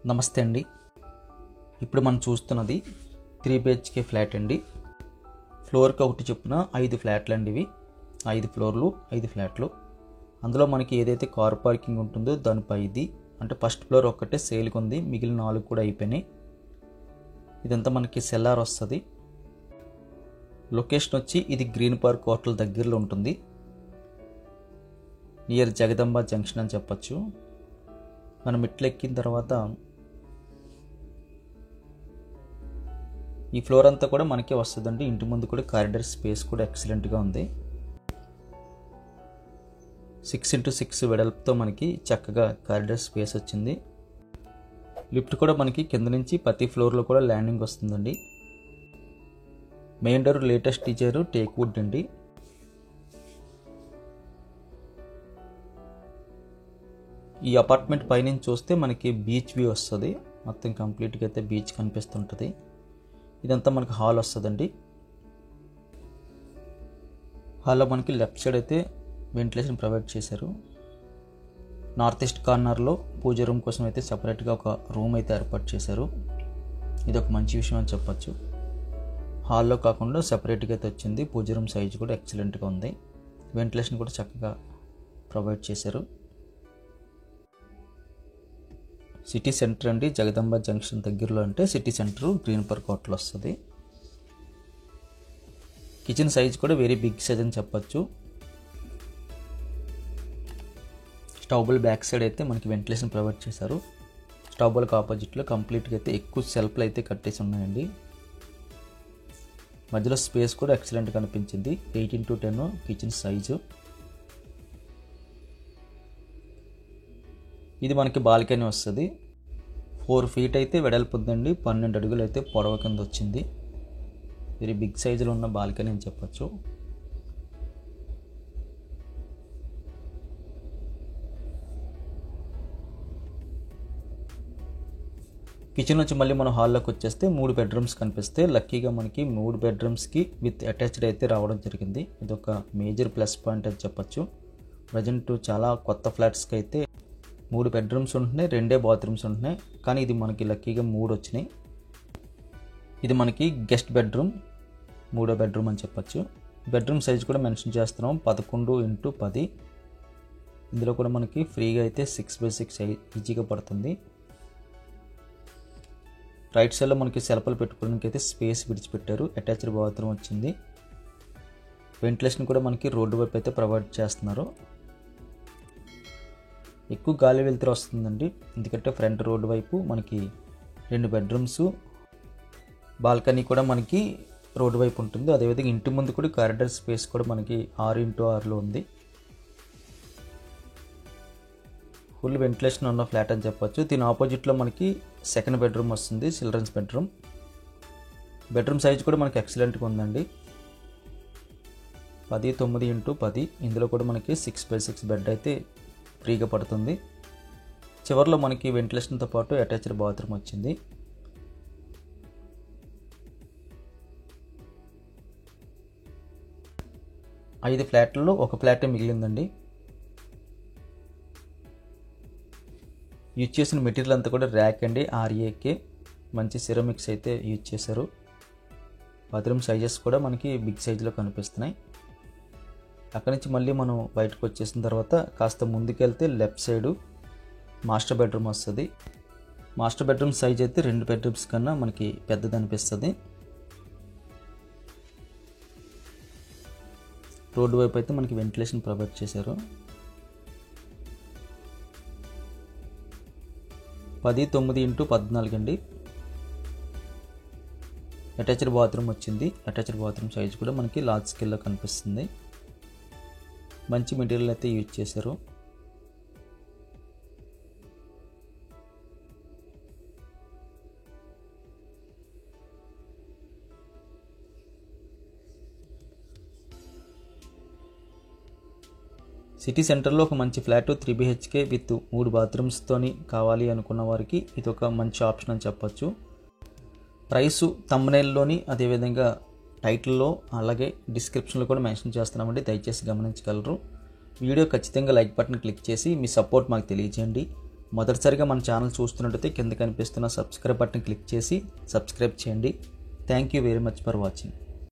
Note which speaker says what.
Speaker 1: నమస్తే అండి. ఇప్పుడు మనం చూస్తున్నది 3 BHK ఫ్లాట్ అండి. ఫ్లోర్కి ఒకటి చొప్పున 5 ఫ్లాట్లు అండి. ఇవి 5 ఫ్లోర్లు 5 ఫ్లాట్లు. అందులో మనకి ఏదైతే కార్ పార్కింగ్ ఉంటుందో దానిపై ఇది అంటే ఫస్ట్ ఫ్లోర్ ఒక్కటే సేల్కి ఉంది, మిగిలిన 4 కూడా అయిపోయినాయి. ఇదంతా మనకి సెల్లార్ వస్తుంది. లొకేషన్ వచ్చి ఇది గ్రీన్ పార్క్ హోటల్ దగ్గరలో ఉంటుంది, నియర్ జగదంబ జంక్షన్ అని చెప్పచ్చు. మనం మెట్లు ఎక్కిన తర్వాత ఈ ఫ్లోర్ అంతా కూడా మనకే వస్తుందండి. ఇంటి ముందు కూడా కారిడార్ స్పేస్ కూడా ఎక్సలెంట్గా ఉంది. 6x6 వెడల్పుతో మనకి చక్కగా కారిడార్ స్పేస్ వచ్చింది. లిఫ్ట్ కూడా మనకి కింద నుంచి ప్రతి ఫ్లోర్లో కూడా ల్యాండింగ్ వస్తుందండి. Main door latest design teak wood అండి. ఈ అపార్ట్మెంట్ పైనుంచి చూస్తే మనకి బీచ్ వ్యూ వస్తుంది. మొత్తం కంప్లీట్గా అయితే బీచ్ కనిపిస్తుంటుంది. ఇదంతా మనకి హాల్ వస్తుందండి. హాల్లో మనకి లెఫ్ట్ సైడ్ అయితే వెంటిలేషన్ ప్రొవైడ్ చేశారు. నార్త్ ఈస్ట్ కార్నర్లో పూజ రూమ్ కోసం అయితే సపరేట్గా ఒక రూమ్ అయితే ఏర్పాటు చేశారు. ఇది ఒక మంచి విషయం అని చెప్పచ్చు. హాల్లో కాకుండా సపరేట్గా అయితే వచ్చింది. పూజ రూమ్ సైజ్ కూడా ఎక్సలెంట్గా ఉంది. వెంటిలేషన్ కూడా చక్కగా ప్రొవైడ్ చేశారు. సిటీ సెంటర్ అండి, జగదంబ జంక్షన్ దగ్గరలో అంటే city centre green park hotel వస్తుంది. కిచెన్ సైజ్ కూడా వెరీ బిగ్ సైజ్ అని చెప్పచ్చు. స్టవ్ బోల్ బ్యాక్ సైడ్ అయితే మనకి వెంటిలేషన్ ప్రొవైడ్ చేశారు. స్టవ్ బోల్కి ఆపోజిట్లో కంప్లీట్గా అయితే ఎక్కువ సెల్ఫ్లు అయితే కట్టేసి ఉన్నాయండి. మధ్యలో స్పేస్ కూడా ఎక్సలెంట్గా కనిపించింది. 18x10 kitchen size. ఇది మనకి బాల్కనీ వస్తుంది. 4 feet అయితే వెడల్పు ఉందండి. 12 అడుగులు అయితే పొడవ కింద వచ్చింది. వెరీ బిగ్ సైజులో ఉన్న బాల్కనీ అని చెప్పచ్చు. కిచెన్ నుంచి మళ్ళీ మనం హాల్లోకి వచ్చేస్తే 3 బెడ్రూమ్స్ కనిపిస్తే లక్కీగా మనకి 3 బెడ్రూమ్స్కి విత్ అటాచ్డ్ అయితే రావడం జరిగింది. ఇది ఒక మేజర్ ప్లస్ పాయింట్ అని చెప్పచ్చు. ప్రజెంట్ చాలా కొత్త ఫ్లాట్స్కి అయితే 3 బెడ్రూమ్స్ ఉంటున్నాయి, 2 బాత్రూమ్స్ ఉంటున్నాయి. కానీ ఇది మనకి లక్కీగా 3 వచ్చినాయి. ఇది మనకి గెస్ట్ బెడ్రూమ్, 3వ బెడ్రూమ్ అని చెప్పచ్చు. బెడ్రూమ్ సైజ్ కూడా మెన్షన్ చేస్తున్నాం 11x10. ఇందులో కూడా మనకి ఫ్రీగా అయితే 6x6 ఈజీగా పడుతుంది. రైట్ సైడ్లో మనకి సెల్ఫ్లు పెట్టుకోవడానికి అయితే స్పేస్ విడిచిపెట్టారు. అటాచ్డ్ బాత్రూమ్ వచ్చింది. వెంటిలేషన్ కూడా మనకి రోడ్డు వైపు అయితే ప్రొవైడ్ చేస్తున్నారు. ఎక్కువ గాలి వెలుతురు వస్తుందండి, ఎందుకంటే ఫ్రంట్ రోడ్డు వైపు మనకి 2 బెడ్రూమ్స్, బాల్కనీ కూడా మనకి రోడ్డు వైపు ఉంటుంది. అదేవిధంగా ఇంటి ముందు కూడా కారిడార్ స్పేస్ కూడా మనకి 6x6లో ఉంది. ఫుల్ వెంటిలేషన్ ఉన్న ఫ్లాట్ అని చెప్పొచ్చు. దీని ఆపోజిట్లో మనకి సెకండ్ బెడ్రూమ్ వస్తుంది, చిల్డ్రన్స్ బెడ్రూమ్. బెడ్రూమ్ సైజ్ కూడా మనకి ఎక్సలెంట్గా ఉందండి. 19x10. ఇందులో కూడా మనకి 6x6 బెడ్ అయితే ఫ్రీగా పడుతుంది. చివరిలో మనకి వెంటిలేషన్తో పాటు అటాచ్డ్ బాత్రూమ్ వచ్చింది. ఐదు ఫ్లాట్లలో ఒక ఫ్లాటే మిగిలిందండి. యూజ్ చేసిన మెటీరియల్ అంతా కూడా ర్యాక్ అండి, RAK. మంచి సిరమిక్స్ అయితే యూజ్ చేశారు. బాత్రూమ్ సైజెస్ కూడా మనకి బిగ్ సైజులో కనిపిస్తున్నాయి. అక్కడి నుంచి మళ్ళీ మనం బయటకు వచ్చేసిన తర్వాత కాస్త ముందుకెళ్తే లెఫ్ట్ సైడు మాస్టర్ బెడ్రూమ్ వస్తుంది. మాస్టర్ బెడ్రూమ్ సైజ్ అయితే 2 బెడ్రూమ్స్ కన్నా మనకి పెద్దది అనిపిస్తుంది. రోడ్డు వైపు అయితే మనకి వెంటిలేషన్ ప్రొవైడ్ చేశారు. 19x14 అండి. అటాచ్డ్ బాత్రూమ్ వచ్చింది. అటాచ్డ్ బాత్రూమ్ సైజ్ కూడా మనకి లార్జ్ స్కేల్లో కనిపిస్తుంది. మంచి మెటీరియల్ అయితే యూజ్ చేశారు. సిటీ సెంటర్లో ఒక మంచి ఫ్లాట్ 3 BHK విత్ 3 బాత్రూమ్స్తోని కావాలి అనుకున్న వారికి ఇది ఒక మంచి ఆప్షన్ అని చెప్పచ్చు. ప్రైసు థంబ్నెయిల్లోని అదేవిధంగా టైటిల్లో అలాగే డిస్క్రిప్షన్లో కూడా మెన్షన్ చేస్తున్నామండి, దయచేసి గమనించగలరు. వీడియో ఖచ్చితంగా లైక్ బటన్ క్లిక్ చేసి మీ సపోర్ట్ మాకు తెలియజేయండి. మొదటిసారిగా మన ఛానల్ చూస్తున్నట్టయితే కింద కనిపిస్తున్న సబ్స్క్రైబ్ బటన్ క్లిక్ చేసి సబ్స్క్రైబ్ చేయండి. Thank you very much for watching.